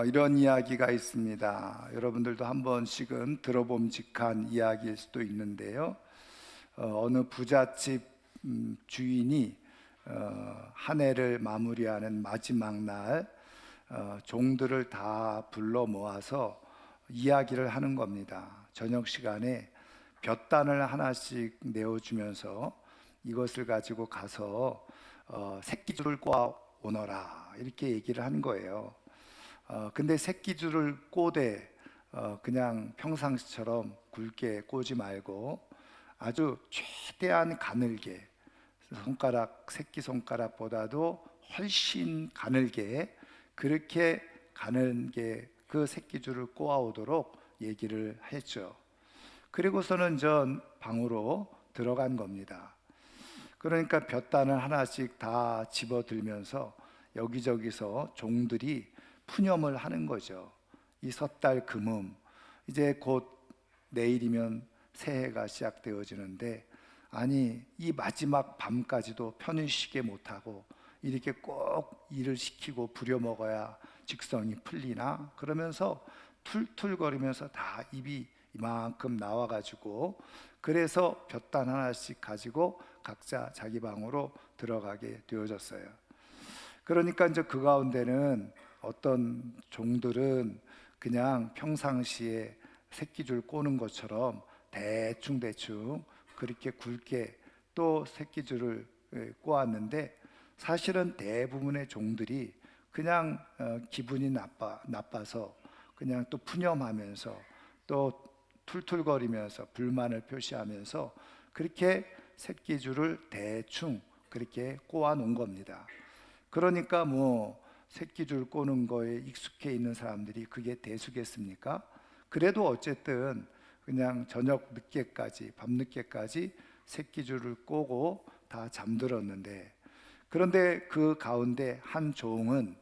이런 이야기가 있습니다. 여러분들도 한 번씩은 들어봄직한 이야기일 수도 있는데요. 어느 부잣집 주인이 한 해를 마무리하는 마지막 날 종들을 다 불러 모아서 이야기를 하는 겁니다. 저녁 시간에 볕단을 하나씩 내어주면서 이것을 가지고 가서 새끼줄을 꼬아 오너라, 이렇게 얘기를 하는 거예요. 근데 새끼줄을 꼬되 그냥 평상시처럼 굵게 꼬지 말고 아주 최대한 가늘게, 새끼손가락보다도 훨씬 가늘게, 그렇게 가늘게 그 새끼줄을 꼬아오도록 얘기를 했죠. 그리고서는 전 방으로 들어간 겁니다. 그러니까 볕단을 하나씩 다 집어들면서 여기저기서 종들이 푸념을 하는 거죠. 이 섣달 금음, 이제 곧 내일이면 새해가 시작되어지는데, 아니 이 마지막 밤까지도 편히 쉬게 못하고 이렇게 꼭 일을 시키고 부려먹어야 직성이 풀리나, 그러면서 툴툴거리면서 다 입이 이만큼 나와가지고, 그래서 볕단 하나씩 가지고 각자 자기 방으로 들어가게 되어졌어요. 그러니까 이제 그 가운데는 어떤 종들은 그냥 평상시에 새끼줄 꼬는 것처럼 대충 그렇게 굵게 또 새끼줄을 꼬았는데, 사실은 대부분의 종들이 그냥 기분이 나빠서 그냥 또 푸념하면서 또 툴툴거리면서 불만을 표시하면서 그렇게 새끼줄을 대충 그렇게 꼬아 놓은 겁니다. 그러니까 뭐 새끼줄 꼬는 거에 익숙해 있는 사람들이 그게 대수겠습니까? 그래도 어쨌든 그냥 저녁 늦게까지, 밤늦게까지 새끼줄을 꼬고 다 잠들었는데, 그런데 그 가운데 한 종은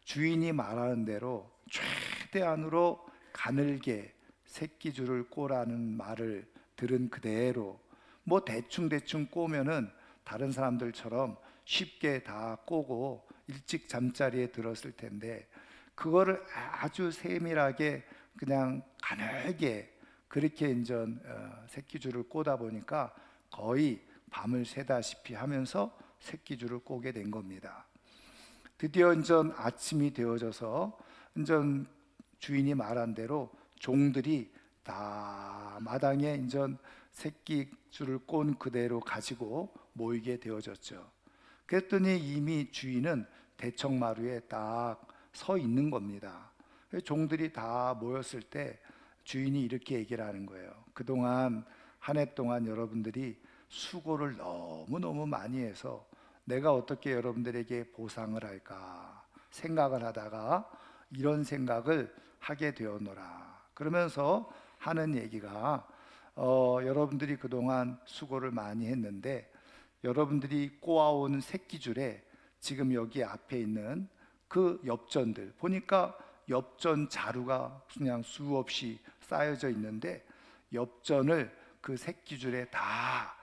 주인이 말하는 대로 최대한으로 가늘게 새끼줄을 꼬라는 말을 들은 그대로, 뭐 대충 꼬면은 다른 사람들처럼 쉽게 다 꼬고 일찍 잠자리에 들었을 텐데, 그거를 아주 세밀하게 그냥 가늘게 그렇게 인전 새끼줄을 꼬다 보니까 거의 밤을 새다시피 하면서 새끼줄을 꼬게 된 겁니다. 드디어 인전 아침이 되어져서 인전 주인이 말한 대로 종들이 다 마당에 인전 새끼줄을 꼰 그대로 가지고 모이게 되어졌죠. 그랬더니 이미 주인은 대청마루에 딱 서 있는 겁니다. 종들이 다 모였을 때 주인이 이렇게 얘기를 하는 거예요. 그동안 한 해 동안 여러분들이 수고를 너무너무 많이 해서 내가 어떻게 여러분들에게 보상을 할까 생각을 하다가 이런 생각을 하게 되었노라. 그러면서 하는 얘기가 여러분들이 그동안 수고를 많이 했는데, 여러분들이 꼬아온 새끼줄에 지금 여기 앞에 있는 그 엽전들 보니까 엽전 자루가 그냥 수없이 쌓여져 있는데, 엽전을 그 새끼줄에 다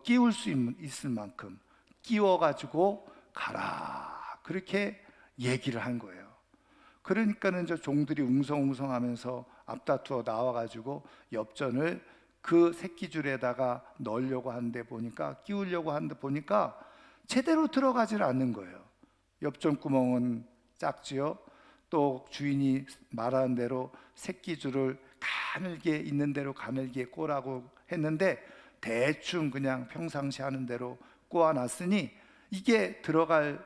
끼울 수 있을 만큼 끼워가지고 가라, 그렇게 얘기를 한 거예요. 그러니까는 저 종들이 웅성웅성하면서 앞다투어 나와가지고 엽전을 그 새끼줄에다가 넣으려고 하는데 보니까, 끼우려고 하는데 보니까 제대로 들어가질 않는 거예요. 엽전 구멍은 작지요. 또 주인이 말하는 대로 새끼줄을 가늘게 있는 대로 가늘게 꼬라고 했는데 대충 그냥 평상시 하는 대로 꼬아놨으니 이게 들어갈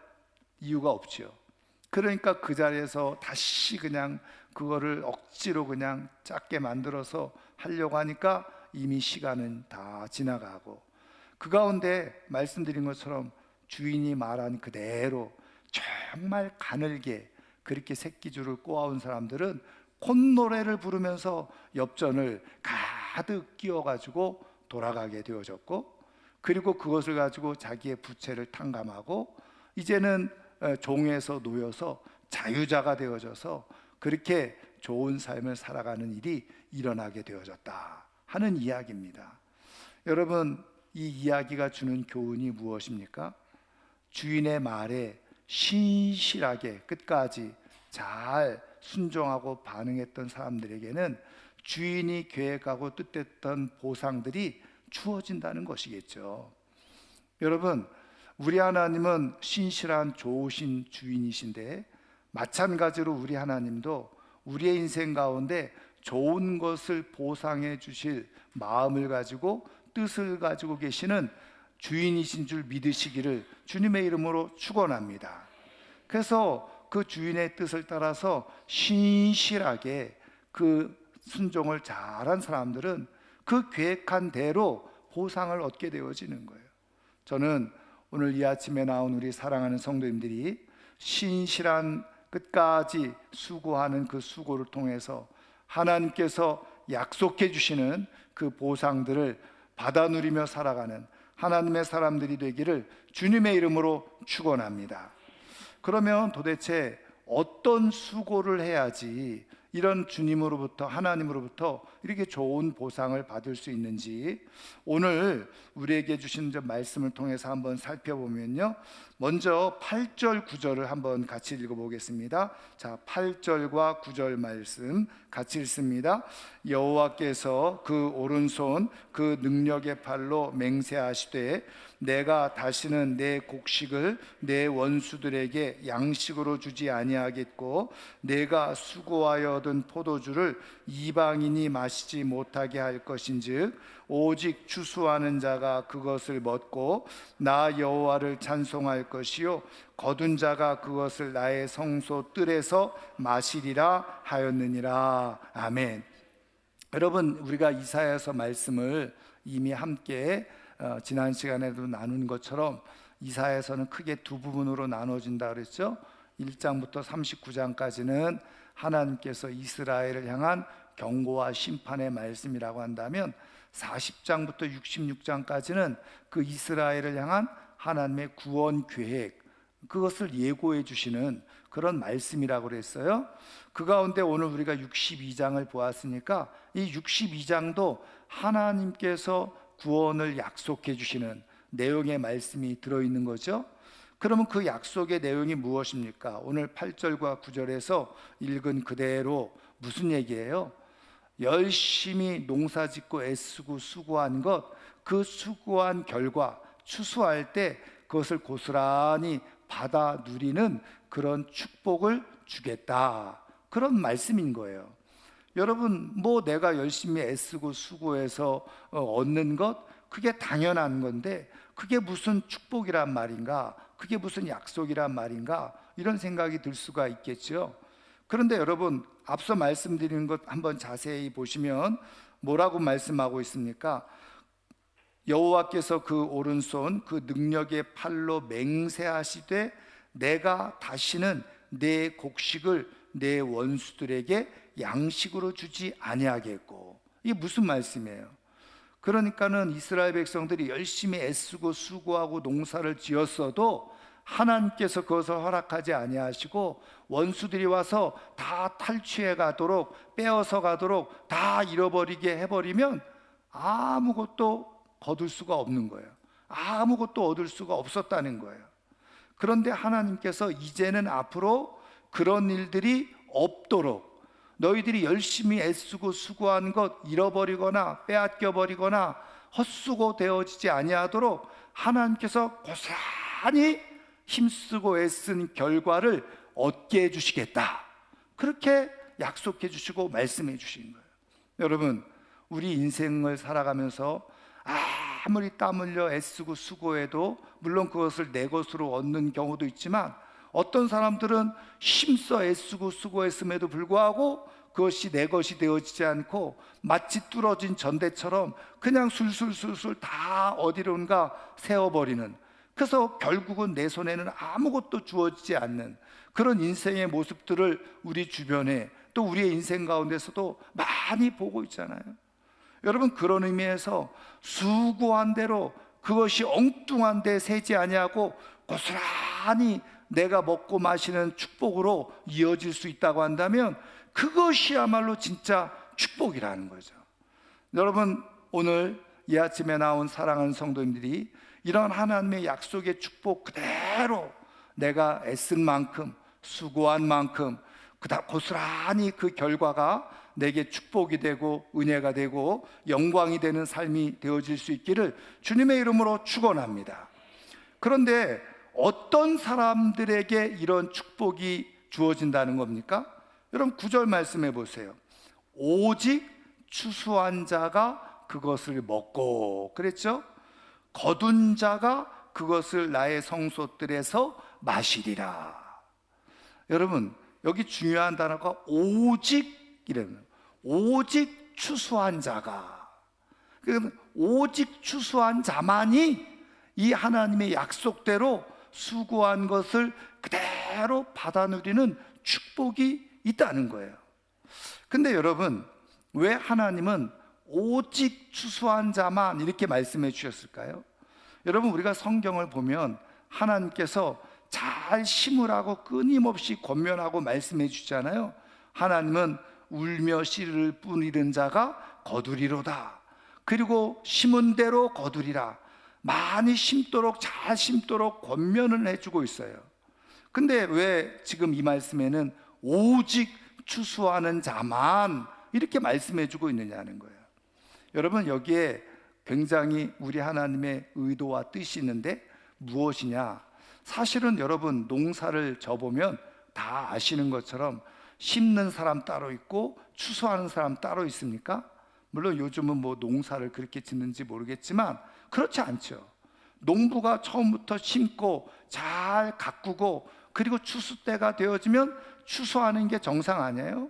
이유가 없지요. 그러니까 그 자리에서 다시 그냥 그거를 억지로 그냥 작게 만들어서 하려고 하니까 이미 시간은 다 지나가고, 그 가운데 말씀드린 것처럼 주인이 말한 그대로 정말 가늘게 그렇게 새끼줄을 꼬아온 사람들은 콧노래를 부르면서 엽전을 가득 끼워가지고 돌아가게 되어졌고, 그리고 그것을 가지고 자기의 부채를 탕감하고 이제는 종에서 놓여서 자유자가 되어져서 그렇게 좋은 삶을 살아가는 일이 일어나게 되어졌다 하는 이야기입니다. 여러분, 이 이야기가 주는 교훈이 무엇입니까? 주인의 말에 신실하게 끝까지 잘 순종하고 반응했던 사람들에게는 주인이 계획하고 뜻했던 보상들이 주어진다는 것이겠죠. 여러분, 우리 하나님은 신실한 좋으신 주인이신데, 마찬가지로 우리 하나님도 우리의 인생 가운데 좋은 것을 보상해 주실 마음을 가지고 뜻을 가지고 계시는 주인이신 줄 믿으시기를 주님의 이름으로 축원합니다. 그래서 그 주인의 뜻을 따라서 신실하게 그 순종을 잘한 사람들은 그 계획한 대로 보상을 얻게 되어지는 거예요. 저는 오늘 이 아침에 나온 우리 사랑하는 성도님들이 신실한 끝까지 수고하는 그 수고를 통해서 하나님께서 약속해 주시는 그 보상들을 받아 누리며 살아가는 하나님의 사람들이 되기를 주님의 이름으로 축원합니다. 그러면 도대체 어떤 수고를 해야지 이런 주님으로부터, 하나님으로부터 이렇게 좋은 보상을 받을 수 있는지 오늘 우리에게 주신 말씀을 통해서 한번 살펴보면요, 먼저 8절 9절을 한번 같이 읽어보겠습니다. 자, 8절과 9절 말씀 같이 읽습니다. 여호와께서 그 오른손 그 능력의 팔로 맹세하시되 내가 다시는 내 곡식을 내 원수들에게 양식으로 주지 아니하겠고 내가 수고하여 얻은 포도주를 이방인이 마시지 못하게 할 것인즉 오직 추수하는 자가 그것을 먹고 나 여호와를 찬송할 것이요 거둔 자가 그것을 나의 성소 뜰에서 마시리라 하였느니라. 아멘. 여러분, 우리가 이사야서 말씀을 이미 함께 지난 시간에도 나눈 것처럼 이사야서는 크게 두 부분으로 나눠진다 그랬죠. 1장부터 39장까지는 하나님께서 이스라엘을 향한 경고와 심판의 말씀이라고 한다면 40장부터 66장까지는 그 이스라엘을 향한 하나님의 구원 계획, 그것을 예고해 주시는 그런 말씀이라고 그랬어요. 그 가운데 오늘 우리가 62장을 보았으니까 이 62장도 하나님께서 구원을 약속해 주시는 내용의 말씀이 들어있는 거죠. 그러면 그 약속의 내용이 무엇입니까? 오늘 8절과 9절에서 읽은 그대로 무슨 얘기예요? 열심히 농사짓고 애쓰고 수고한 것, 그 수고한 결과 추수할 때 그것을 고스란히 받아 누리는 그런 축복을 주겠다, 그런 말씀인 거예요. 여러분, 내가 열심히 애쓰고 수고해서 얻는 것, 그게 당연한 건데 그게 무슨 축복이란 말인가, 그게 무슨 약속이란 말인가, 이런 생각이 들 수가 있겠죠. 그런데 여러분, 앞서 말씀드린 것 한번 자세히 보시면 뭐라고 말씀하고 있습니까? 여호와께서 그 오른손 그 능력의 팔로 맹세하시되 내가 다시는 내 곡식을 내 원수들에게 양식으로 주지 아니하겠고. 이게 무슨 말씀이에요? 그러니까는 이스라엘 백성들이 열심히 애쓰고 수고하고 농사를 지었어도 하나님께서 그것을 허락하지 아니하시고 원수들이 와서 다 탈취해 가도록, 빼어서 가도록 다 잃어버리게 해버리면 아무것도 거둘 수가 없는 거예요. 아무것도 얻을 수가 없었다는 거예요. 그런데 하나님께서 이제는 앞으로 그런 일들이 없도록, 너희들이 열심히 애쓰고 수고한 것 잃어버리거나 빼앗겨버리거나 헛수고 되어지지 아니하도록 하나님께서 고스란히 힘쓰고 애쓴 결과를 얻게 해주시겠다, 그렇게 약속해 주시고 말씀해 주신 거예요. 여러분, 우리 인생을 살아가면서 아무리 땀 흘려 애쓰고 수고해도 물론 그것을 내 것으로 얻는 경우도 있지만 어떤 사람들은 힘써 애쓰고 수고했음에도 불구하고 그것이 내 것이 되어지지 않고 마치 뚫어진 전대처럼 그냥 술술술술 다 어디론가 세워버리는, 그래서 결국은 내 손에는 아무것도 주어지지 않는 그런 인생의 모습들을 우리 주변에 또 우리의 인생 가운데서도 많이 보고 있잖아요. 여러분, 그런 의미에서 수고한 대로 그것이 엉뚱한 데 새지 아니하고 고스란히 내가 먹고 마시는 축복으로 이어질 수 있다고 한다면 그것이야말로 진짜 축복이라는 거죠. 여러분, 오늘 이 아침에 나온 사랑하는 성도님들이 이런 하나님의 약속의 축복 그대로 내가 애쓴 만큼, 수고한 만큼 그다 고스란히 그 결과가 내게 축복이 되고 은혜가 되고 영광이 되는 삶이 되어질 수 있기를 주님의 이름으로 축원합니다. 그런데 어떤 사람들에게 이런 축복이 주어진다는 겁니까? 여러분 9절 말씀해 보세요. 오직 추수한 자가 그것을 먹고, 그랬죠? 거둔 자가 그것을 나의 성소들에서 마시리라. 여러분 여기 중요한 단어가 오직이라는, 오직 추수한 자가, 그러니까 오직 추수한 자만이 이 하나님의 약속대로 수고한 것을 그대로 받아 누리는 축복이 있다는 거예요. 근데 여러분 왜 하나님은 오직 추수한 자만 이렇게 말씀해 주셨을까요? 여러분 우리가 성경을 보면 하나님께서 잘 심으라고 끊임없이 권면하고 말씀해 주잖아요. 하나님은 울며 씨를 뿌리는 자가 거두리로다. 그리고 심은 대로 거두리라. 많이 심도록, 잘 심도록 권면을 해주고 있어요. 근데 왜 지금 이 말씀에는 오직 추수하는 자만 이렇게 말씀해 주고 있느냐는 거예요. 여러분 여기에 굉장히 우리 하나님의 의도와 뜻이 있는데 무엇이냐? 사실은 여러분 농사를 져보면 다 아시는 것처럼 심는 사람 따로 있고 추수하는 사람 따로 있습니까? 물론 요즘은 뭐 농사를 그렇게 짓는지 모르겠지만 그렇지 않죠. 농부가 처음부터 심고 잘 가꾸고 그리고 추수 때가 되어지면 추수하는 게 정상 아니에요?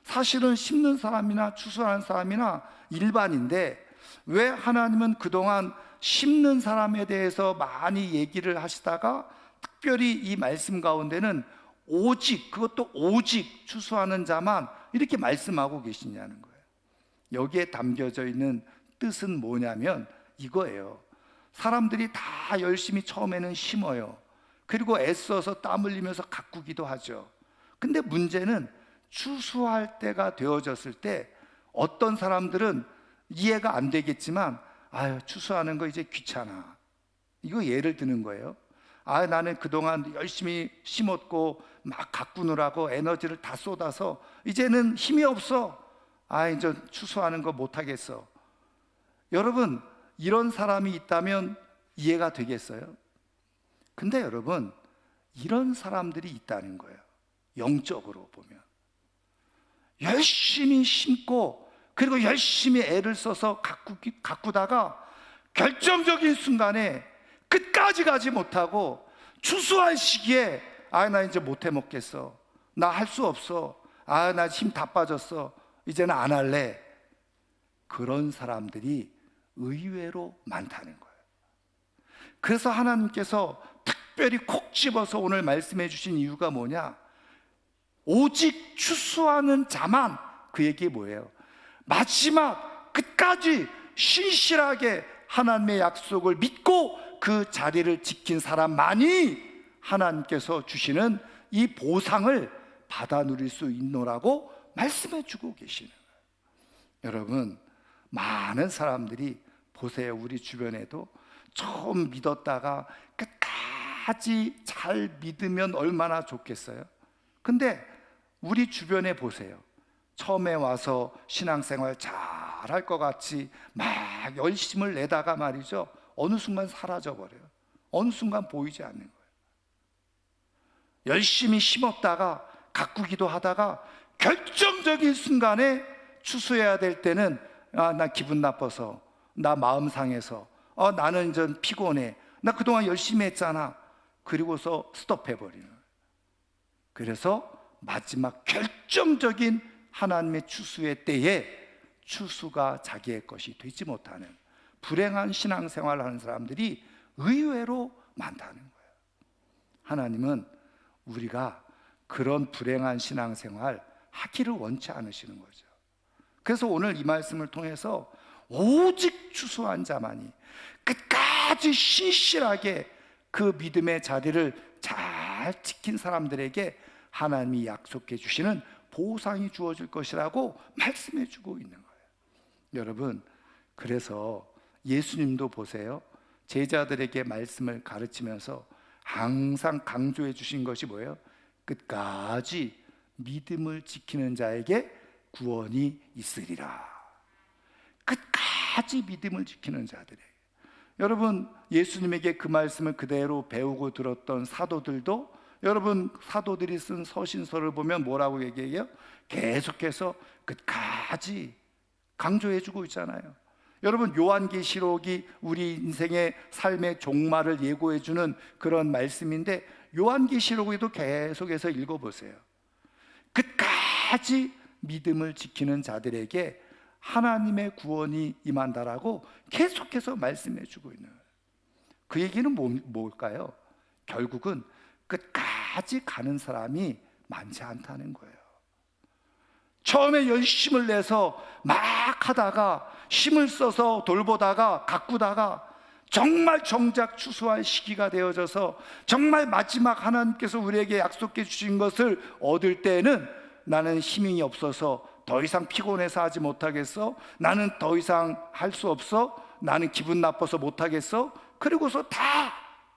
사실은 심는 사람이나 추수하는 사람이나 일반인데 왜 하나님은 그동안 심는 사람에 대해서 많이 얘기를 하시다가 특별히 이 말씀 가운데는 오직, 그것도 오직 추수하는 자만 이렇게 말씀하고 계시냐는 거예요. 여기에 담겨져 있는 뜻은 뭐냐면 이거예요. 사람들이 다 열심히 처음에는 심어요. 그리고 애써서 땀 흘리면서 가꾸기도 하죠. 근데 문제는 추수할 때가 되어졌을 때 어떤 사람들은 이해가 안 되겠지만 아유 추수하는 거 이제 귀찮아, 이거 예를 드는 거예요. 아 나는 그동안 열심히 심었고 막 가꾸느라고 에너지를 다 쏟아서 이제는 힘이 없어, 아 이제 추수하는 거 못하겠어. 여러분 이런 사람이 있다면 이해가 되겠어요? 근데 여러분 이런 사람들이 있다는 거예요. 영적으로 보면 열심히 심고 그리고 열심히 애를 써서 가꾸다가 결정적인 순간에 끝까지 가지 못하고 추수할 시기에 아 나 이제 못해 먹겠어, 나 할 수 없어, 아 나 힘 다 빠졌어, 이제는 안 할래. 그런 사람들이 의외로 많다는 거예요. 그래서 하나님께서 특별히 콕 집어서 오늘 말씀해 주신 이유가 뭐냐? 오직 추수하는 자만, 그 얘기 뭐예요? 마지막 끝까지 신실하게 하나님의 약속을 믿고 그 자리를 지킨 사람만이 하나님께서 주시는 이 보상을 받아 누릴 수 있노라고 말씀해 주고 계시는 거예요. 여러분 많은 사람들이 보세요. 우리 주변에도 처음 믿었다가 끝까지 잘 믿으면 얼마나 좋겠어요. 근데 우리 주변에 보세요. 처음에 와서 신앙생활 잘 할 것 같이 막 열심을 내다가 말이죠, 어느 순간 사라져 버려요. 어느 순간 보이지 않는 거예요. 열심히 심었다가 가꾸기도 하다가 결정적인 순간에 추수해야 될 때는 아, 나 기분 나빠서, 나 마음 상해서, 나는 이제 피곤해, 나 그동안 열심히 했잖아. 그리고서 스톱해버리는 거예요. 그래서 마지막 결정적인 하나님의 추수의 때에 추수가 자기의 것이 되지 못하는 불행한 신앙생활을 하는 사람들이 의외로 많다는 거예요. 하나님은 우리가 그런 불행한 신앙생활 하기를 원치 않으시는 거죠. 그래서 오늘 이 말씀을 통해서 오직 추수한 자만이, 끝까지 신실하게 그 믿음의 자리를 잘 지킨 사람들에게 하나님이 약속해 주시는 보상이 주어질 것이라고 말씀해 주고 있는 거예요. 여러분 그래서 예수님도 보세요. 제자들에게 말씀을 가르치면서 항상 강조해 주신 것이 뭐예요? 끝까지 믿음을 지키는 자에게 구원이 있으리라. 끝까지 믿음을 지키는 자들에게. 여러분, 예수님에게 그 말씀을 그대로 배우고 들었던 사도들도, 여러분 사도들이 쓴 서신서를 보면 뭐라고 얘기해요? 계속해서 끝까지 강조해주고 있잖아요. 여러분, 요한계시록이 우리 인생의 삶의 종말을 예고해주는 그런 말씀인데, 요한계시록에도 계속해서 읽어보세요. 끝까지 믿음을 지키는 자들에게 하나님의 구원이 임한다라고 계속해서 말씀해주고 있는 거예요. 그 얘기는 뭘까요? 결국은 끝까지 가는 사람이 많지 않다는 거예요. 처음에 열심을 내서 막 하다가, 힘을 써서 돌보다가 가꾸다가 정말 정작 추수할 시기가 되어져서 정말 마지막 하나님께서 우리에게 약속해 주신 것을 얻을 때에는 나는 힘이 없어서 더 이상 피곤해서 하지 못하겠어, 나는 더 이상 할 수 없어, 나는 기분 나빠서 못하겠어, 그리고서 다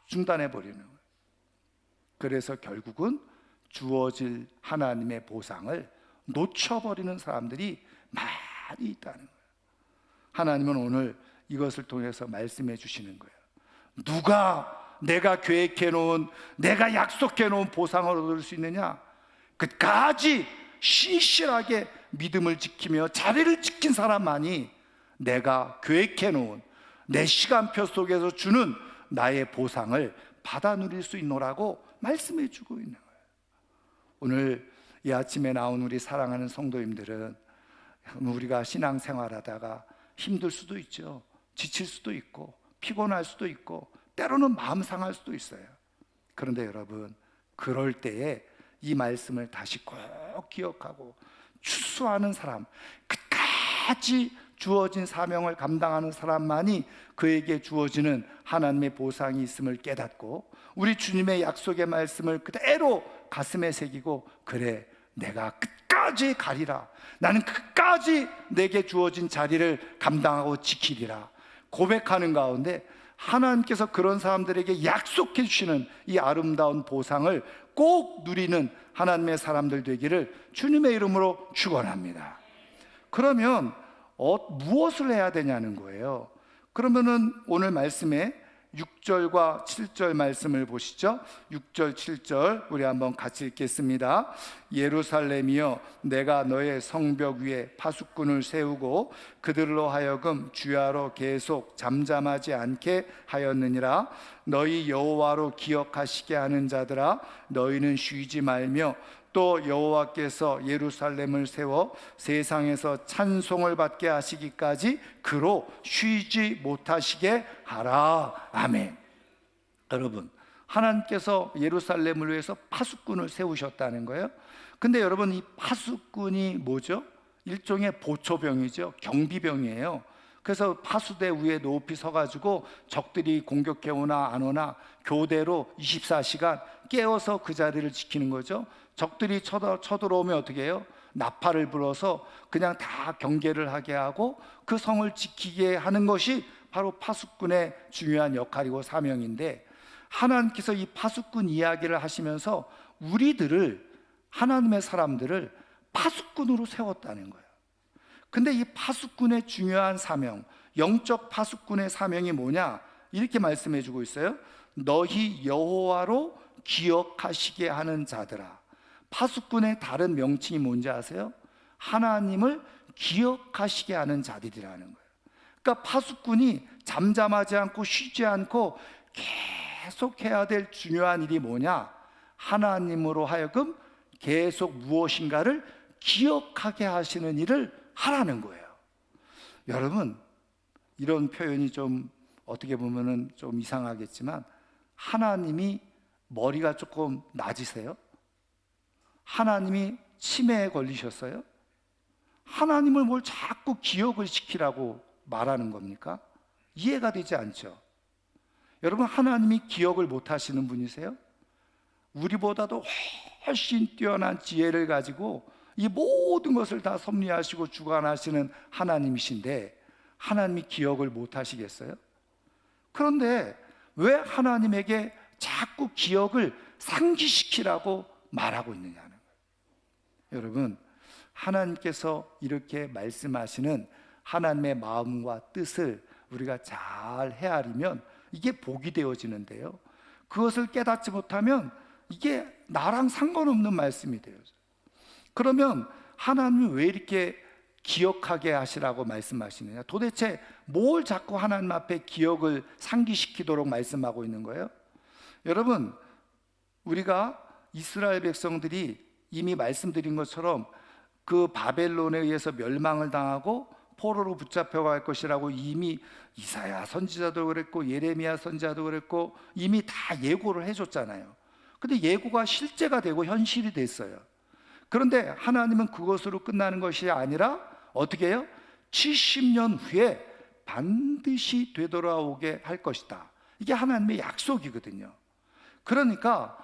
중단해 버리는 거예요. 그래서 결국은 주어질 하나님의 보상을 놓쳐버리는 사람들이 많이 있다는 거예요. 하나님은 오늘 이것을 통해서 말씀해 주시는 거예요. 누가 내가 계획해 놓은, 내가 약속해 놓은 보상을 얻을 수 있느냐? 끝까지 신실하게 믿음을 지키며 자리를 지킨 사람만이 내가 계획해 놓은 내 시간표 속에서 주는 나의 보상을 받아 누릴 수 있노라고 말씀해 주고 있는 거예요. 오늘 이 아침에 나온 우리 사랑하는 성도님들은, 우리가 신앙생활하다가 힘들 수도 있죠. 지칠 수도 있고 피곤할 수도 있고 때로는 마음 상할 수도 있어요. 그런데 여러분, 그럴 때에 이 말씀을 다시 꼭 기억하고 추수하는 사람, 끝까지 주어진 사명을 감당하는 사람만이 그에게 주어지는 하나님의 보상이 있음을 깨닫고, 우리 주님의 약속의 말씀을 그대로 가슴에 새기고, 그래, 내가 끝까지 가리라, 나는 끝까지 내게 주어진 자리를 감당하고 지키리라 고백하는 가운데, 하나님께서 그런 사람들에게 약속해 주시는 이 아름다운 보상을 꼭 누리는 하나님의 사람들 되기를 주님의 이름으로 축원합니다. 그러면 무엇을 해야 되냐는 거예요. 그러면은 오늘 말씀에 6절과 7절 말씀을 보시죠. 6절 7절 우리 한번 같이 읽겠습니다. 예루살렘이여, 내가 너의 성벽 위에 파수꾼을 세우고 그들로 하여금 주야로 계속 잠잠하지 않게 하였느니라. 너희 여호와로 기억하시게 하는 자들아, 너희는 쉬지 말며 또 여호와께서 예루살렘을 세워 세상에서 찬송을 받게 하시기까지 그로 쉬지 못하시게 하라. 아멘. 여러분, 하나님께서 예루살렘을 위해서 파수꾼을 세우셨다는 거예요. 근데 여러분, 이 파수꾼이 뭐죠? 일종의 보초병이죠. 경비병이에요. 그래서 파수대 위에 높이 서가지고 적들이 공격해 오나 안 오나 교대로 24시간 깨어서 그 자리를 지키는 거죠. 적들이 쳐들어오면 어떻게 해요? 나팔을 불어서 그냥 다 경계를 하게 하고 그 성을 지키게 하는 것이 바로 파수꾼의 중요한 역할이고 사명인데, 하나님께서 이 파수꾼 이야기를 하시면서 우리들을, 하나님의 사람들을 파수꾼으로 세웠다는 거예요. 근데 이 파수꾼의 중요한 사명, 영적 파수꾼의 사명이 뭐냐? 이렇게 말씀해 주고 있어요. 너희 여호와로 기억하시게 하는 자들아. 파수꾼의 다른 명칭이 뭔지 아세요? 하나님을 기억하시게 하는 자들이라는 거예요. 그러니까 파수꾼이 잠잠하지 않고 쉬지 않고 계속 해야 될 중요한 일이 뭐냐? 하나님으로 하여금 계속 무엇인가를 기억하게 하시는 일을 하라는 거예요. 여러분, 이런 표현이 좀 어떻게 보면은 좀 이상하겠지만, 하나님이 머리가 조금 낮으세요? 하나님이 치매에 걸리셨어요? 하나님을 뭘 자꾸 기억을 시키라고 말하는 겁니까? 이해가 되지 않죠. 여러분, 하나님이 기억을 못 하시는 분이세요? 우리보다도 훨씬 뛰어난 지혜를 가지고 이 모든 것을 다 섭리하시고 주관하시는 하나님이신데 하나님이 기억을 못 하시겠어요? 그런데 왜 하나님에게 자꾸 기억을 상기시키라고 말하고 있느냐는 거예요. 여러분, 하나님께서 이렇게 말씀하시는 하나님의 마음과 뜻을 우리가 잘 헤아리면 이게 복이 되어지는데요, 그것을 깨닫지 못하면 이게 나랑 상관없는 말씀이 돼요. 그러면 하나님이 왜 이렇게 기억하게 하시라고 말씀하시느냐? 도대체 뭘 자꾸 하나님 앞에 기억을 상기시키도록 말씀하고 있는 거예요? 여러분, 우리가 이스라엘 백성들이 이미 말씀드린 것처럼 그 바벨론에 의해서 멸망을 당하고 포로로 붙잡혀갈 것이라고 이미 이사야 선지자도 그랬고 예레미야 선지자도 그랬고 이미 다 예고를 해줬잖아요. 근데 예고가 실제가 되고 현실이 됐어요. 그런데 하나님은 그것으로 끝나는 것이 아니라 어떻게 해요? 70년 후에 반드시 되돌아오게 할 것이다. 이게 하나님의 약속이거든요. 그러니까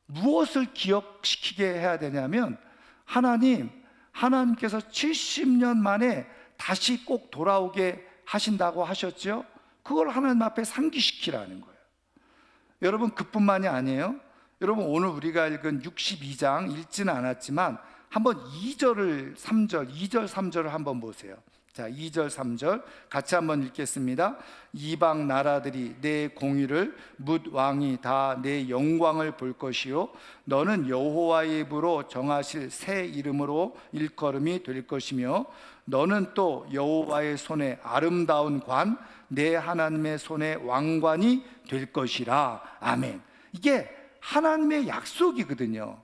무엇을 기억시키게 해야 되냐면, 하나님께서 70년 만에 다시 꼭 돌아오게 하신다고 하셨죠? 그걸 하나님 앞에 상기시키라는 거예요. 여러분, 그뿐만이 아니에요. 여러분, 오늘 우리가 읽은 62장 읽지는 않았지만 한번 2절 3절을 한번 보세요. 자, 2절 3절 같이 한번 읽겠습니다. 이방 나라들이 내 공의를 뭇 왕이 다 내 영광을 볼 것이요 너는 여호와의 입으로 정하실 새 이름으로 일컬음이 될 것이며 너는 또 여호와의 손에 아름다운 관 내 하나님의 손에 왕관이 될 것이라. 아멘. 이게 하나님의 약속이거든요.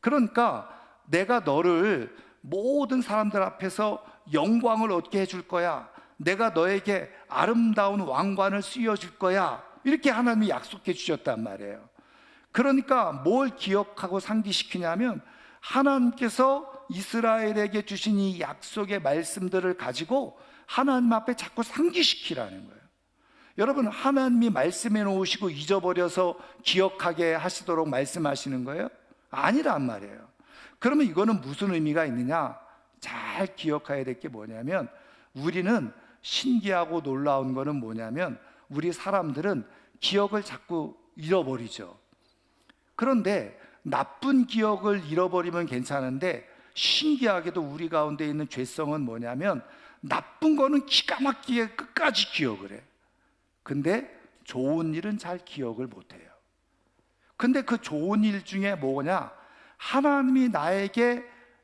그러니까 내가 너를 모든 사람들 앞에서 영광을 얻게 해줄 거야. 내가 너에게 아름다운 왕관을 씌워줄 거야. 이렇게 하나님이 약속해 주셨단 말이에요. 그러니까 뭘 기억하고 상기시키냐면, 하나님께서 이스라엘에게 주신 이 약속의 말씀들을 가지고 하나님 앞에 자꾸 상기시키라는 거예요. 여러분, 하나님이 말씀해 놓으시고 잊어버려서 기억하게 하시도록 말씀하시는 거예요? 아니란 말이에요. 그러면 이거는 무슨 의미가 있느냐? 잘 기억해야 될 게 뭐냐면, 우리는 신기하고 놀라운 거는 뭐냐면, 우리 사람들은 기억을 자꾸 잃어버리죠. 그런데 나쁜 기억을 잃어버리면 괜찮은데, 신기하게도 우리 가운데 있는 죄성은 뭐냐면, 나쁜 거는 기가 막히게 끝까지 기억을 해. 근데 좋은 일은 잘 기억을 못해요. 근데 그 좋은 일 중에 뭐냐? 하나님이 나에게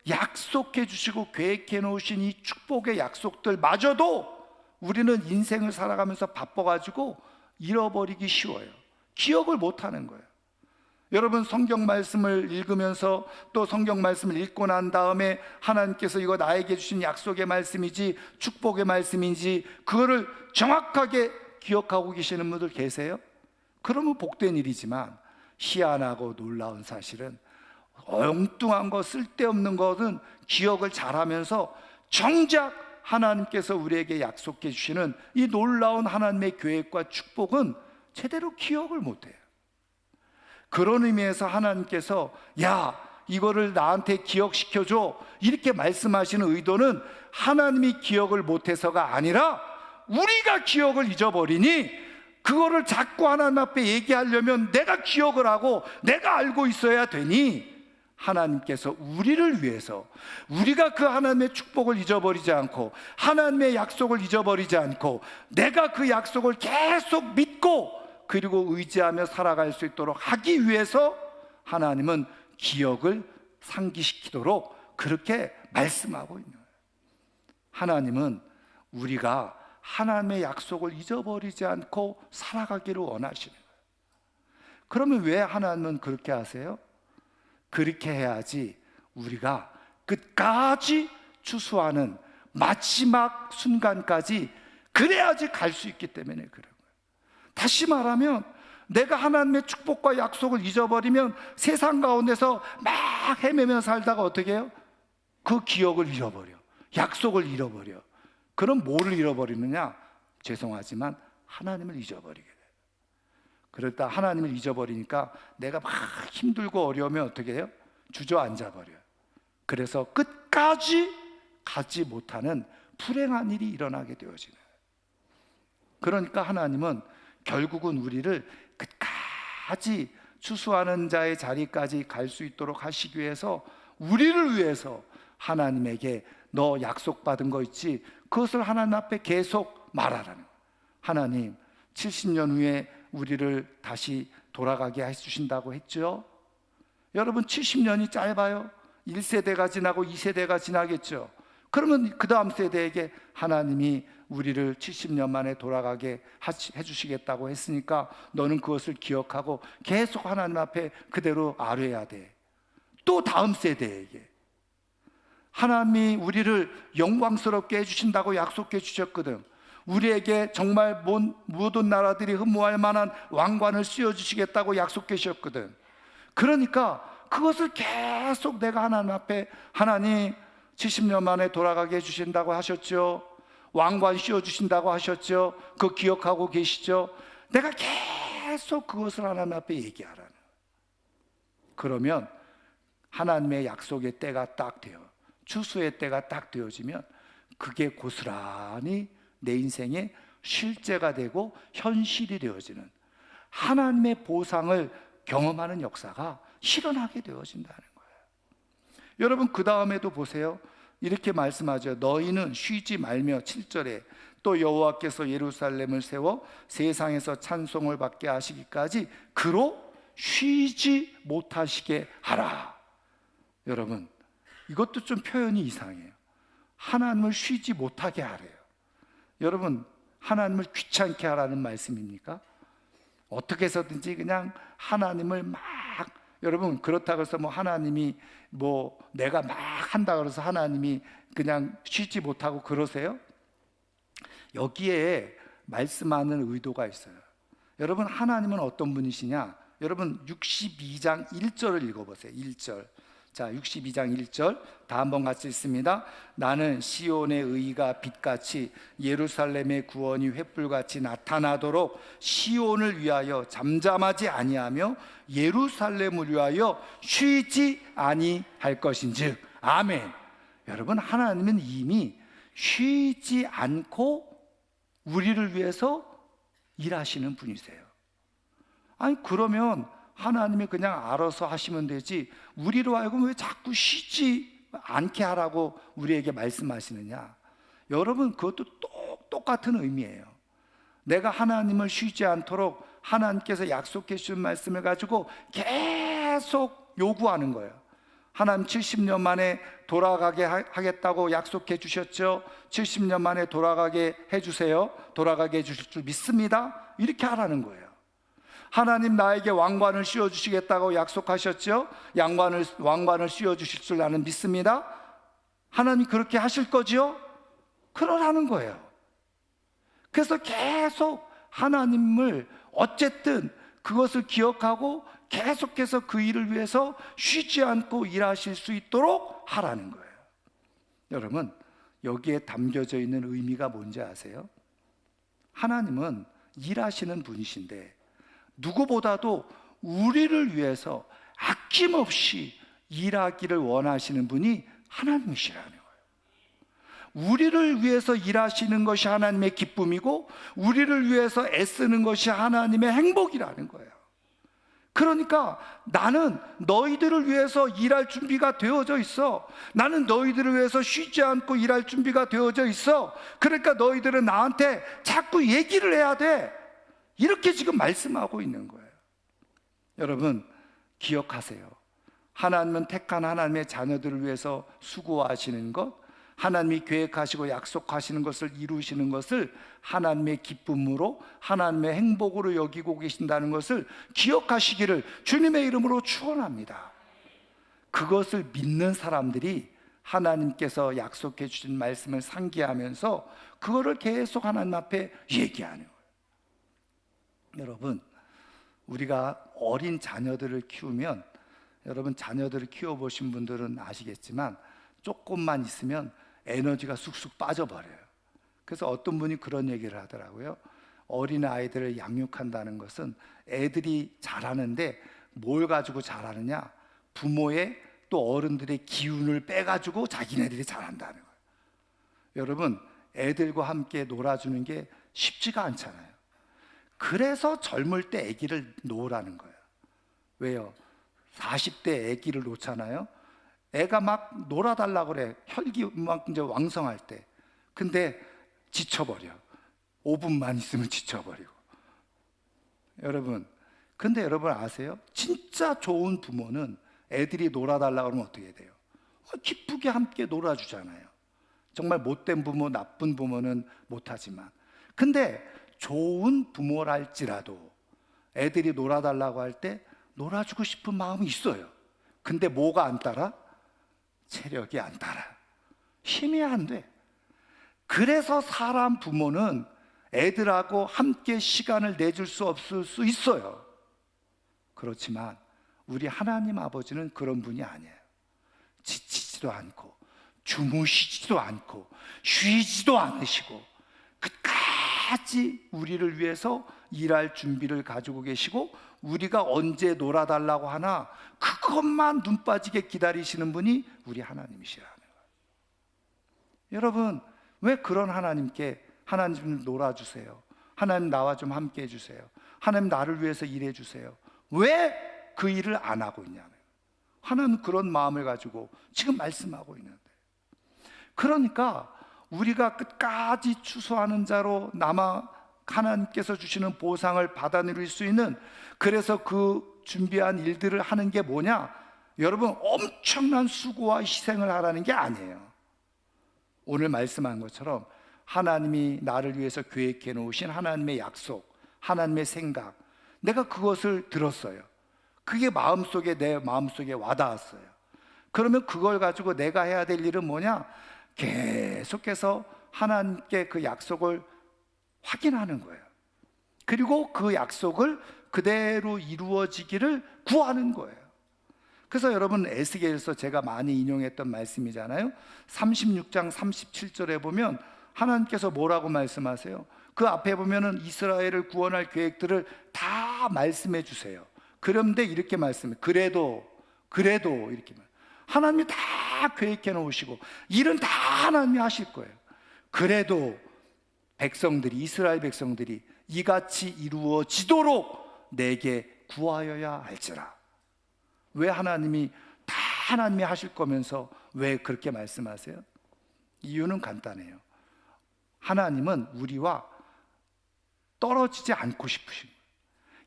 약속해 주시고 계획해 놓으신 이 축복의 약속들마저도 우리는 인생을 살아가면서 바빠가지고 잃어버리기 쉬워요. 기억을 못하는 거예요. 여러분, 성경 말씀을 읽으면서 또 성경 말씀을 읽고 난 다음에 하나님께서 이거 나에게 주신 약속의 말씀이지 축복의 말씀인지 그거를 정확하게 기억하고 계시는 분들 계세요? 그러면 복된 일이지만, 희한하고 놀라운 사실은 엉뚱한 거, 쓸데없는 것은 기억을 잘하면서 정작 하나님께서 우리에게 약속해 주시는 이 놀라운 하나님의 계획과 축복은 제대로 기억을 못해요. 그런 의미에서 하나님께서 야, 이거를 나한테 기억시켜줘 이렇게 말씀하시는 의도는 하나님이 기억을 못해서가 아니라 우리가 기억을 잊어버리니 그거를 자꾸 하나님 앞에 얘기하려면 내가 기억을 하고 내가 알고 있어야 되니, 하나님께서 우리를 위해서 우리가 그 하나님의 축복을 잊어버리지 않고 하나님의 약속을 잊어버리지 않고 내가 그 약속을 계속 믿고 그리고 의지하며 살아갈 수 있도록 하기 위해서 하나님은 기억을 상기시키도록 그렇게 말씀하고 있는 거예요. 하나님은 우리가 하나님의 약속을 잊어버리지 않고 살아가기를 원하시는 거예요. 그러면 왜 하나님은 그렇게 하세요? 그렇게 해야지 우리가 끝까지 추수하는 마지막 순간까지 그래야지 갈 수 있기 때문에 그런 거예요. 다시 말하면 내가 하나님의 축복과 약속을 잊어버리면 세상 가운데서 막 헤매며 살다가 어떻게 해요? 그 기억을 잃어버려, 약속을 잃어버려. 그럼 뭐를 잃어버리느냐? 죄송하지만 하나님을 잊어버리게 돼요. 그러다 하나님을 잊어버리니까 내가 막 힘들고 어려우면 어떻게 해요? 주저앉아 버려요. 그래서 끝까지 가지 못하는 불행한 일이 일어나게 되어지는 거예요. 그러니까 하나님은 결국은 우리를 끝까지 추수하는 자의 자리까지 갈 수 있도록 하시기 위해서 우리를 위해서 하나님에게 너 약속받은 거 있지? 그것을 하나님 앞에 계속 말하라는 거예요. 하나님 70년 후에 우리를 다시 돌아가게 해주신다고 했죠. 여러분 70년이 짧아요. 1세대가 지나고 2세대가 지나겠죠. 그러면 그 다음 세대에게 하나님이 우리를 70년 만에 돌아가게 해주시겠다고 했으니까 너는 그것을 기억하고 계속 하나님 앞에 그대로 아뢰야 돼. 또 다음 세대에게 하나님이 우리를 영광스럽게 해주신다고 약속해 주셨거든. 우리에게 정말 모든 나라들이 흠모할 만한 왕관을 씌워주시겠다고 약속해 주셨거든. 그러니까 그것을 계속 내가 하나님 앞에, 하나님 70년 만에 돌아가게 해주신다고 하셨죠. 왕관 씌워주신다고 하셨죠. 그거 기억하고 계시죠. 내가 계속 그것을 하나님 앞에 얘기하라는. 그러면 하나님의 약속의 때가 딱 돼요. 추수의 때가 딱 되어지면 그게 고스란히 내 인생의 실제가 되고 현실이 되어지는, 하나님의 보상을 경험하는 역사가 실현하게 되어진다는 거예요. 여러분 그 다음에도 보세요. 이렇게 말씀하죠. 너희는 쉬지 말며 7절에 또 여호와께서 예루살렘을 세워 세상에서 찬송을 받게 하시기까지 그로 쉬지 못하시게 하라. 여러분 이것도 좀 표현이 이상해요. 하나님을 쉬지 못하게 하래요. 여러분 하나님을 귀찮게 하라는 말씀입니까? 어떻게 해서든지 그냥 하나님을 막, 여러분 그렇다고 해서 뭐 하나님이 뭐 내가 막 한다 그래서 하나님이 그냥 쉬지 못하고 그러세요? 여기에 말씀하는 의도가 있어요. 여러분 하나님은 어떤 분이시냐? 여러분 62장 1절을 읽어보세요. 1절. 자, 62장 1절 다 한번 같이 읽습니다. 나는 시온의 의가 빛같이 예루살렘의 구원이 횃불같이 나타나도록 시온을 위하여 잠잠하지 아니하며 예루살렘을 위하여 쉬지 아니할 것인즉. 아멘. 여러분 하나님은 이미 쉬지 않고 우리를 위해서 일하시는 분이세요. 아니 그러면 하나님이 그냥 알아서 하시면 되지 우리로 하여금 왜 자꾸 쉬지 않게 하라고 우리에게 말씀하시느냐? 여러분 그것도 똑같은 의미예요. 내가 하나님을 쉬지 않도록 하나님께서 약속해 주신 말씀을 가지고 계속 요구하는 거예요. 하나님 70년 만에 돌아가게 하겠다고 약속해 주셨죠. 70년 만에 돌아가게 해주세요. 돌아가게 해주실 줄 믿습니다. 이렇게 하라는 거예요. 하나님 나에게 왕관을 씌워주시겠다고 약속하셨죠. 왕관을 씌워주실 줄 나는 믿습니다. 하나님 그렇게 하실 거지요? 그러라는 거예요. 그래서 계속 하나님을 어쨌든 그것을 기억하고 계속해서 그 일을 위해서 쉬지 않고 일하실 수 있도록 하라는 거예요. 여러분 여기에 담겨져 있는 의미가 뭔지 아세요? 하나님은 일하시는 분이신데 누구보다도 우리를 위해서 아낌없이 일하기를 원하시는 분이 하나님이시라는 거예요. 우리를 위해서 일하시는 것이 하나님의 기쁨이고 우리를 위해서 애쓰는 것이 하나님의 행복이라는 거예요. 그러니까 나는 너희들을 위해서 일할 준비가 되어져 있어. 나는 너희들을 위해서 쉬지 않고 일할 준비가 되어져 있어. 그러니까 너희들은 나한테 자꾸 얘기를 해야 돼. 이렇게 지금 말씀하고 있는 거예요. 여러분 기억하세요. 하나님은 택한 하나님의 자녀들을 위해서 수고하시는 것, 하나님이 계획하시고 약속하시는 것을 이루시는 것을 하나님의 기쁨으로 하나님의 행복으로 여기고 계신다는 것을 기억하시기를 주님의 이름으로 축원합니다. 그것을 믿는 사람들이 하나님께서 약속해 주신 말씀을 상기하면서 그거를 계속 하나님 앞에 얘기하는 거예요. 여러분 우리가 어린 자녀들을 키우면, 여러분 자녀들을 키워보신 분들은 아시겠지만 조금만 있으면 에너지가 쑥쑥 빠져버려요. 그래서 어떤 분이 그런 얘기를 하더라고요. 어린 아이들을 양육한다는 것은 애들이 자라는데 뭘 가지고 자라느냐, 부모의 또 어른들의 기운을 빼가지고 자기네들이 자란다는 거예요. 여러분 애들과 함께 놀아주는 게 쉽지가 않잖아요. 그래서 젊을 때 아기를 놓으라는 거예요. 왜요? 40대 아기를 놓잖아요. 애가 막 놀아달라고 그래. 혈기 막 이제 왕성할 때. 근데 지쳐버려. 5분만 있으면 지쳐버리고. 여러분, 근데 여러분 아세요? 진짜 좋은 부모는 애들이 놀아달라고 하면 어떻게 돼요? 기쁘게 함께 놀아주잖아요. 정말 못된 부모, 나쁜 부모는 못하지만. 근데 좋은 부모랄지라도 애들이 놀아달라고 할 때 놀아주고 싶은 마음이 있어요. 근데 뭐가 안 따라? 체력이 안 따라. 힘이 안 돼. 그래서 사람 부모는 애들하고 함께 시간을 내줄 수 없을 수 있어요. 그렇지만 우리 하나님 아버지는 그런 분이 아니에요. 지치지도 않고 주무시지도 않고 쉬지도 않으시고 끝까지 우리를 위해서 일할 준비를 가지고 계시고, 우리가 언제 놀아달라고 하나 그것만 눈 빠지게 기다리시는 분이 우리 하나님이시라는 거예요. 여러분, 왜 그런 하나님께 하나님 좀 놀아주세요, 하나님 나와 좀 함께 해주세요, 하나님 나를 위해서 일해주세요, 왜 그 일을 안 하고 있냐는, 하나님 그런 마음을 가지고 지금 말씀하고 있는데, 그러니까 우리가 끝까지 추수하는 자로 남아 하나님께서 주시는 보상을 받아 누릴 수 있는, 그래서 그 준비한 일들을 하는 게 뭐냐? 여러분, 엄청난 수고와 희생을 하라는 게 아니에요. 오늘 말씀한 것처럼 하나님이 나를 위해서 계획해 놓으신 하나님의 약속, 하나님의 생각, 내가 그것을 들었어요. 그게 내 마음속에 와닿았어요. 그러면 그걸 가지고 내가 해야 될 일은 뭐냐? 계속해서 하나님께 그 약속을 확인하는 거예요. 그리고 그 약속을 그대로 이루어지기를 구하는 거예요. 그래서 여러분, 에스겔에서 제가 많이 인용했던 말씀이잖아요. 36장 37절에 보면 하나님께서 뭐라고 말씀하세요? 그 앞에 보면은 이스라엘을 구원할 계획들을 다 말씀해 주세요. 그런데 이렇게 말씀해요. 그래도 이렇게 말. 하나님이 다 계획해 놓으시고 일은 다 하나님이 하실 거예요. 그래도 백성들이, 이스라엘 백성들이 이같이 이루어지도록 내게 구하여야 할지라. 왜 하나님이 다 하나님이 하실 거면서 왜 그렇게 말씀하세요? 이유는 간단해요. 하나님은 우리와 떨어지지 않고 싶으신 거예요.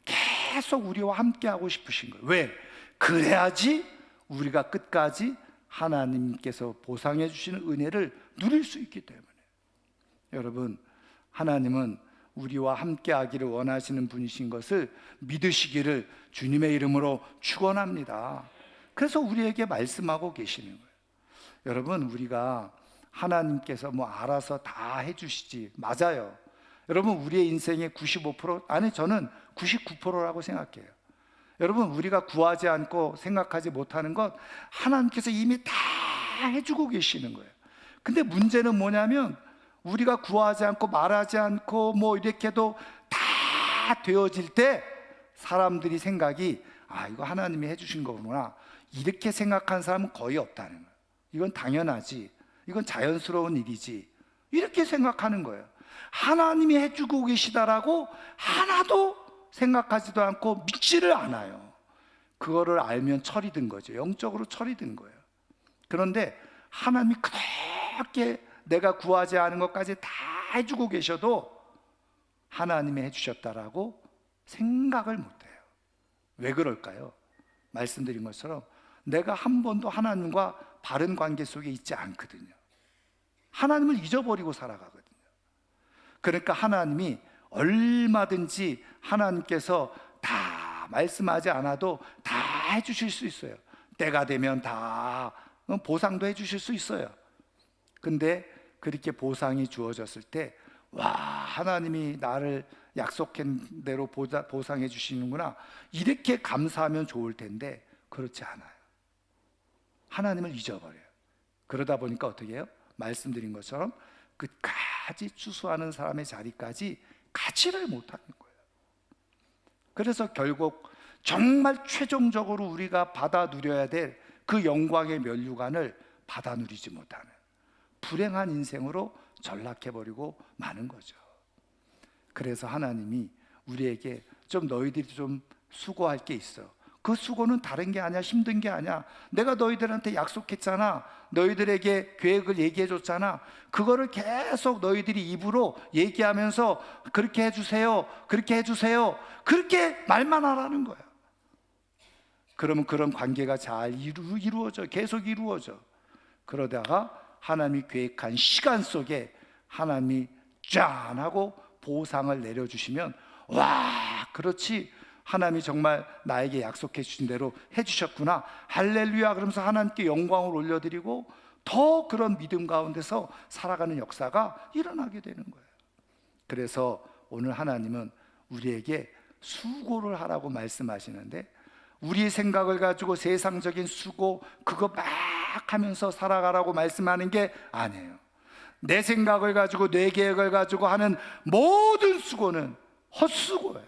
계속 우리와 함께 하고 싶으신 거예요. 왜? 그래야지 우리가 끝까지 하나님께서 보상해 주시는 은혜를 누릴 수 있기 때문에. 여러분, 하나님은 우리와 함께 하기를 원하시는 분이신 것을 믿으시기를 주님의 이름으로 축원합니다. 그래서 우리에게 말씀하고 계시는 거예요. 여러분, 우리가 하나님께서 뭐 알아서 다 해주시지, 맞아요. 여러분, 우리의 인생의 95%, 아니 저는 99%라고 생각해요. 여러분, 우리가 구하지 않고 생각하지 못하는 것 하나님께서 이미 다 해주고 계시는 거예요. 근데 문제는 뭐냐면, 우리가 구하지 않고 말하지 않고 뭐 이렇게 해도 다 되어질 때 사람들이 생각이, 이거 하나님이 해주신 거구나, 이렇게 생각하는 사람은 거의 없다는 거예요. 이건 당연하지, 이건 자연스러운 일이지, 이렇게 생각하는 거예요. 하나님이 해주고 계시다라고 하나도 생각하지도 않고 믿지를 않아요. 그거를 알면 철이 든 거죠. 영적으로 철이 든 거예요. 그런데 하나님이 그렇게 내가 구하지 않은 것까지 다 해주고 계셔도 하나님이 해주셨다라고 생각을 못해요. 왜 그럴까요? 말씀드린 것처럼 내가 한 번도 하나님과 바른 관계 속에 있지 않거든요. 하나님을 잊어버리고 살아가거든요. 그러니까 하나님이 얼마든지 하나님께서 다 말씀하지 않아도 다 해주실 수 있어요. 때가 되면 다 보상도 해주실 수 있어요. 근데 그렇게 보상이 주어졌을 때, 와, 하나님이 나를 약속한 대로 보상해 주시는구나, 이렇게 감사하면 좋을 텐데 그렇지 않아요. 하나님을 잊어버려요. 그러다 보니까 어떻게 해요? 말씀드린 것처럼 끝까지 추수하는 사람의 자리까지 가지를 못하는 거예요. 그래서 결국 정말 최종적으로 우리가 받아 누려야 될 그 영광의 면류관을 받아 누리지 못하는 불행한 인생으로 전락해버리고 마는 거죠. 그래서 하나님이 우리에게 좀, 너희들이 좀 수고할 게 있어, 그 수고는 다른 게 아니야. 힘든 게 아니야. 내가 너희들한테 약속했잖아. 너희들에게 계획을 얘기해 줬잖아. 그거를 계속 너희들이 입으로 얘기하면서 그렇게 해주세요, 그렇게 해주세요, 그렇게 말만 하라는 거야. 그러면 그런 관계가 잘 이루어져. 계속 이루어져. 그러다가 하나님이 계획한 시간 속에 하나님이 짠 하고 보상을 내려주시면, 와, 그렇지, 하나님이 정말 나에게 약속해 주신 대로 해주셨구나, 할렐루야, 그러면서 하나님께 영광을 올려드리고 더 그런 믿음 가운데서 살아가는 역사가 일어나게 되는 거예요. 그래서 오늘 하나님은 우리에게 수고를 하라고 말씀하시는데, 우리의 생각을 가지고 세상적인 수고 그거 막 하면서 살아가라고 말씀하는 게 아니에요. 내 생각을 가지고 내 계획을 가지고 하는 모든 수고는 헛수고예요.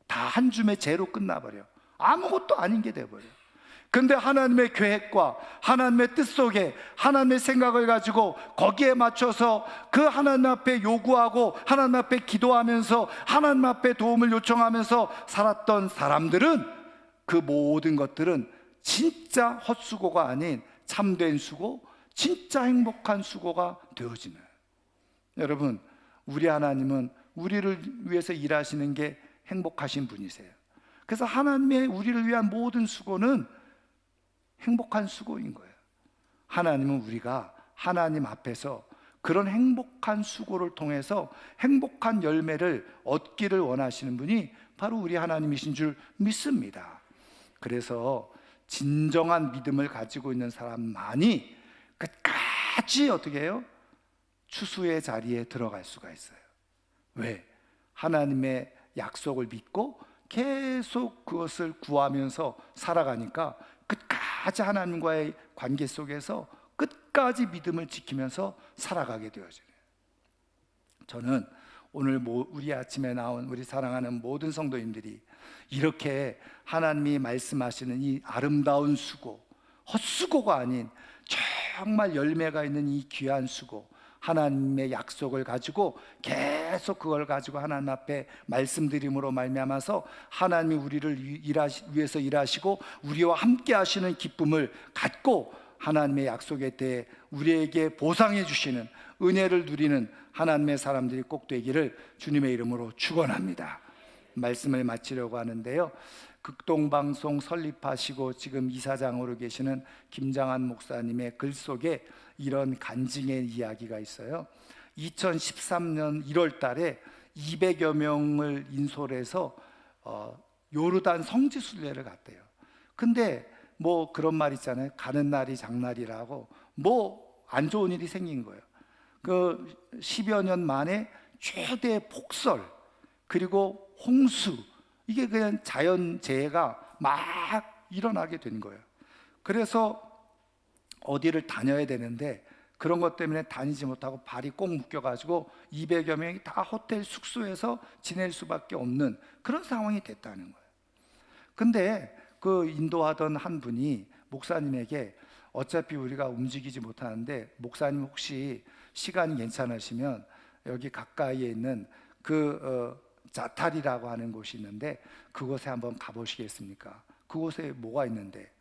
다 한 줌의 재로 끝나버려. 아무것도 아닌 게 돼버려요. 근데 하나님의 계획과 하나님의 뜻 속에 하나님의 생각을 가지고 거기에 맞춰서 그 하나님 앞에 요구하고 하나님 앞에 기도하면서 하나님 앞에 도움을 요청하면서 살았던 사람들은, 그 모든 것들은 진짜 헛수고가 아닌 참된 수고, 진짜 행복한 수고가 되어지는. 여러분, 우리 하나님은 우리를 위해서 일하시는 게 행복하신 분이세요. 그래서 하나님의 우리를 위한 모든 수고는 행복한 수고인 거예요. 하나님은 우리가 하나님 앞에서 그런 행복한 수고를 통해서 행복한 열매를 얻기를 원하시는 분이 바로 우리 하나님이신 줄 믿습니다. 그래서 진정한 믿음을 가지고 있는 사람만이 끝까지 어떻게 해요? 추수의 자리에 들어갈 수가 있어요. 왜? 하나님의 약속을 믿고 계속 그것을 구하면서 살아가니까 끝까지 하나님과의 관계 속에서 끝까지 믿음을 지키면서 살아가게 되어져요. 저는 오늘 우리 아침에 나온 우리 사랑하는 모든 성도님들이 이렇게 하나님이 말씀하시는 이 아름다운 수고, 헛수고가 아닌 정말 열매가 있는 이 귀한 수고, 하나님의 약속을 가지고 계속 그걸 가지고 하나님 앞에 말씀드림으로 말미암아서 하나님이 우리를 위해서 일하시고 우리와 함께 하시는 기쁨을 갖고 하나님의 약속에 대해 우리에게 보상해 주시는 은혜를 누리는 하나님의 사람들이 꼭 되기를 주님의 이름으로 축원합니다. 말씀을 마치려고 하는데요, 극동방송 설립하시고 지금 이사장으로 계시는 김장한 목사님의 글 속에 이런 간증의 이야기가 있어요. 2013년 1월 달에 200여 명을 인솔해서 요르단 성지순례를 갔대요. 근데 뭐 그런 말 있잖아요. 가는 날이 장날이라고. 뭐 안 좋은 일이 생긴 거예요. 그 10여 년 만에 최대 폭설, 그리고 홍수, 이게 그냥 자연재해가 막 일어나게 된 거예요. 그래서 어디를 다녀야 되는데 그런 것 때문에 다니지 못하고 발이 꼭 묶여가지고 200여 명이 다 호텔 숙소에서 지낼 수밖에 없는 그런 상황이 됐다는 거예요. 근데 그 인도하던 한 분이 목사님에게, 어차피 우리가 움직이지 못하는데 목사님 혹시 시간이 괜찮으시면 여기 가까이에 있는 자탈이라고 하는 곳이 있는데 그곳에 한번 가보시겠습니까? 그곳에 뭐가 있는데,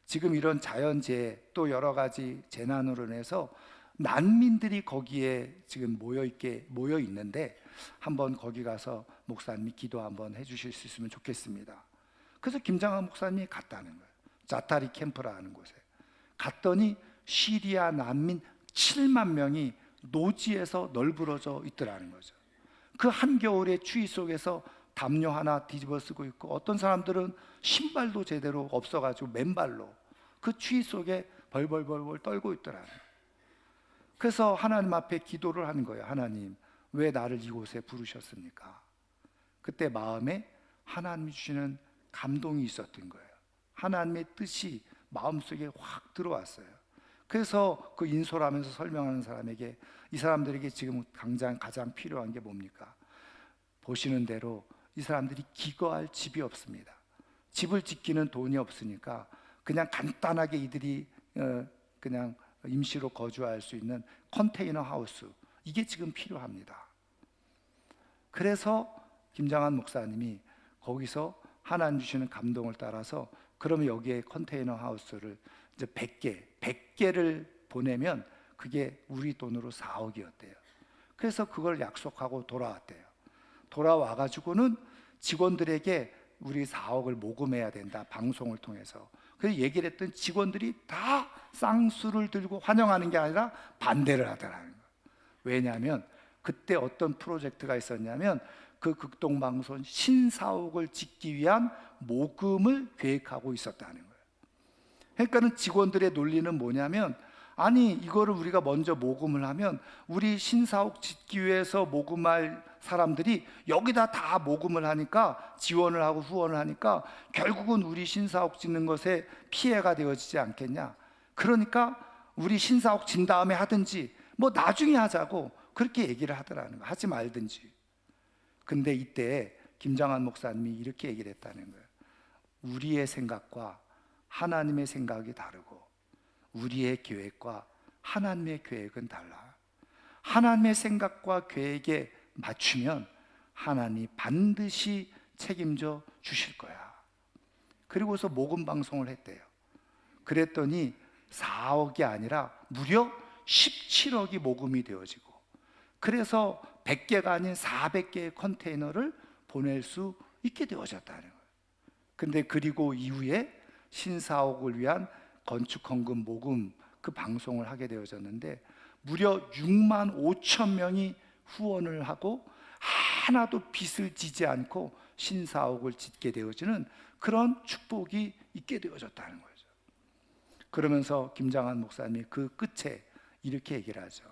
지금 이런 자연재해 또 여러 가지 재난으로 인해서 난민들이 거기에 지금 모여 있는데 한번 거기 가서 목사님이 기도 한번 해주실 수 있으면 좋겠습니다. 그래서 김장한 목사님이 갔다는 거예요. 자타리 캠프라는 곳에 갔더니 시리아 난민 7만 명이 노지에서 널브러져 있더라는 거죠. 그 한겨울의 추위 속에서 담요 하나 뒤집어 쓰고 있고, 어떤 사람들은 신발도 제대로 없어가지고 맨발로 그 추위 속에 벌벌벌벌 떨고 있더라고요. 그래서 하나님 앞에 기도를 하는 거예요. 하나님, 왜 나를 이곳에 부르셨습니까? 그때 마음에 하나님이 주시는 감동이 있었던 거예요. 하나님의 뜻이 마음속에 확 들어왔어요. 그래서 그 인솔하면서 설명하는 사람에게, 이 사람들에게 지금 당장 가장 필요한 게 뭡니까? 보시는 대로 이 사람들이 기거할 집이 없습니다. 집을 짓기는 돈이 없으니까 그냥 간단하게 이들이 그냥 임시로 거주할 수 있는 컨테이너 하우스, 이게 지금 필요합니다. 그래서 김장한 목사님이 거기서 하나님 주시는 감동을 따라서 그러면 여기에 컨테이너 하우스를 이제 100개를 보내면 그게 우리 돈으로 4억이었대요. 그래서 그걸 약속하고 돌아왔대요. 돌아와 가지고는 직원들에게 우리 4억을 모금해야 된다, 방송을 통해서. 그래서 얘기를 했던 직원들이 다 쌍수를 들고 환영하는 게 아니라 반대를 하더라는 거예요. 왜냐하면 그때 어떤 프로젝트가 있었냐면 그 극동방송 신사옥을 짓기 위한 모금을 계획하고 있었다는 거예요. 그러니까는 직원들의 논리는 뭐냐면, 아니 이거를 우리가 먼저 모금을 하면 우리 신사옥 짓기 위해서 모금할 사람들이 여기다 다 모금을 하니까, 지원을 하고 후원을 하니까 결국은 우리 신사옥 짓는 것에 피해가 되어지지 않겠냐. 그러니까 우리 신사옥 진 다음에 하든지 뭐 나중에 하자고 그렇게 얘기를 하더라는 거예요. 하지 말든지. 근데 이때 김장한 목사님이 이렇게 얘기를 했다는 거예요. 우리의 생각과 하나님의 생각이 다르고 우리의 계획과 하나님의 계획은 달라. 하나님의 생각과 계획에 맞추면 하나님이 반드시 책임져 주실 거야. 그리고서 모금 방송을 했대요. 그랬더니 4억이 아니라 무려 17억이 모금이 되어지고, 그래서 100개가 아닌 400개의 컨테이너를 보낼 수 있게 되어졌다는 거예요. 근데 그리고 이후에 신사옥을 위한 건축 헌금 모금 그 방송을 하게 되어졌는데 무려 6만 5천 명이 후원을 하고 하나도 빚을 지지 않고 신사옥을 짓게 되어지는 그런 축복이 있게 되어졌다는 거죠. 그러면서 김장한 목사님이 그 끝에 이렇게 얘기를 하죠.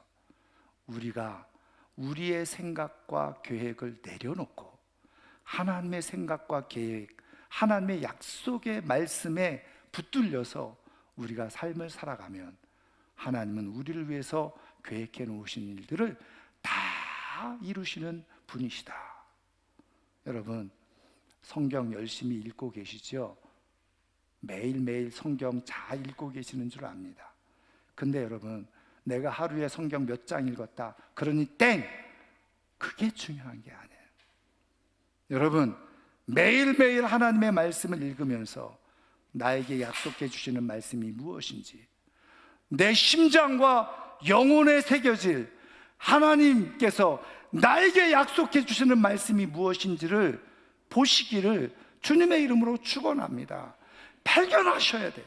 우리가 우리의 생각과 계획을 내려놓고 하나님의 생각과 계획, 하나님의 약속의 말씀에 붙들려서 우리가 삶을 살아가면 하나님은 우리를 위해서 계획해 놓으신 일들을 다 이루시는 분이시다. 여러분, 성경 열심히 읽고 계시죠? 매일매일 성경 잘 읽고 계시는 줄 압니다. 근데 여러분, 내가 하루에 성경 몇 장 읽었다 그러니 땡! 그게 중요한 게 아니에요. 여러분, 매일매일 하나님의 말씀을 읽으면서 나에게 약속해 주시는 말씀이 무엇인지, 내 심장과 영혼에 새겨질 하나님께서 나에게 약속해 주시는 말씀이 무엇인지를 보시기를 주님의 이름으로 축원합니다. 발견하셔야 돼요.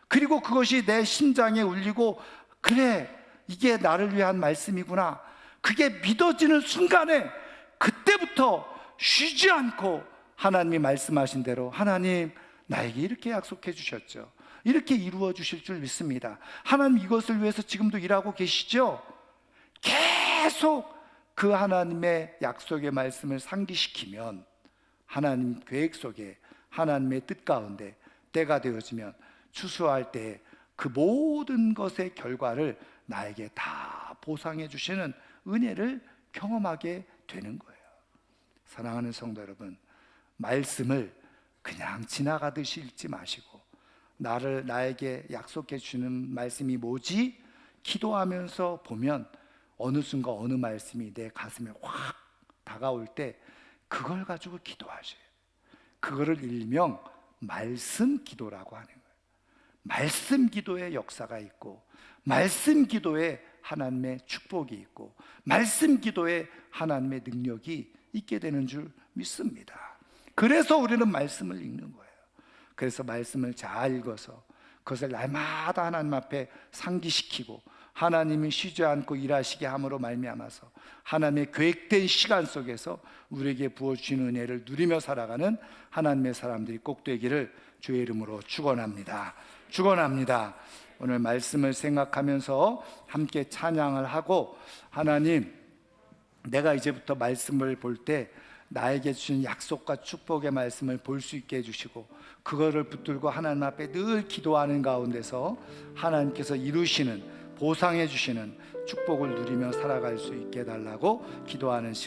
그리고 그것이 내 심장에 울리고, 그래, 이게 나를 위한 말씀이구나, 그게 믿어지는 순간에 그때부터 쉬지 않고 하나님이 말씀하신 대로, 하나님 나에게 이렇게 약속해 주셨죠, 이렇게 이루어 주실 줄 믿습니다, 하나님 이것을 위해서 지금도 일하고 계시죠. 계속 그 하나님의 약속의 말씀을 상기시키면 하나님 계획 속에, 하나님의 뜻 가운데 때가 되어지면 추수할 때 그 모든 것의 결과를 나에게 다 보상해 주시는 은혜를 경험하게 되는 거예요. 사랑하는 성도 여러분, 말씀을 그냥 지나가듯이 읽지 마시고, 나에게 약속해 주시는 말씀이 뭐지? 기도하면서 보면 어느 순간 어느 말씀이 내 가슴에 확 다가올 때 그걸 가지고 기도하셔요. 그거를 일명 말씀 기도라고 하는 거예요. 말씀 기도의 역사가 있고, 말씀 기도에 하나님의 축복이 있고, 말씀 기도에 하나님의 능력이 있게 되는 줄 믿습니다. 그래서 우리는 말씀을 읽는 거예요. 그래서 말씀을 잘 읽어서 그것을 날마다 하나님 앞에 상기시키고, 하나님이 쉬지 않고 일하시게 함으로 말미암아서 하나님의 계획된 시간 속에서 우리에게 부어주시는 은혜를 누리며 살아가는 하나님의 사람들이 꼭 되기를 주의 이름으로 축원합니다. 축원합니다. 오늘 말씀을 생각하면서 함께 찬양을 하고, 하나님, 내가 이제부터 말씀을 볼 때 나에게 주신 약속과 축복의 말씀을 볼 수 있게 해주시고, 그거를 붙들고 하나님 앞에 늘 기도하는 가운데서 하나님께서 이루시는, 보상해 주시는 축복을 누리며 살아갈 수 있게 해달라고 기도하는 시간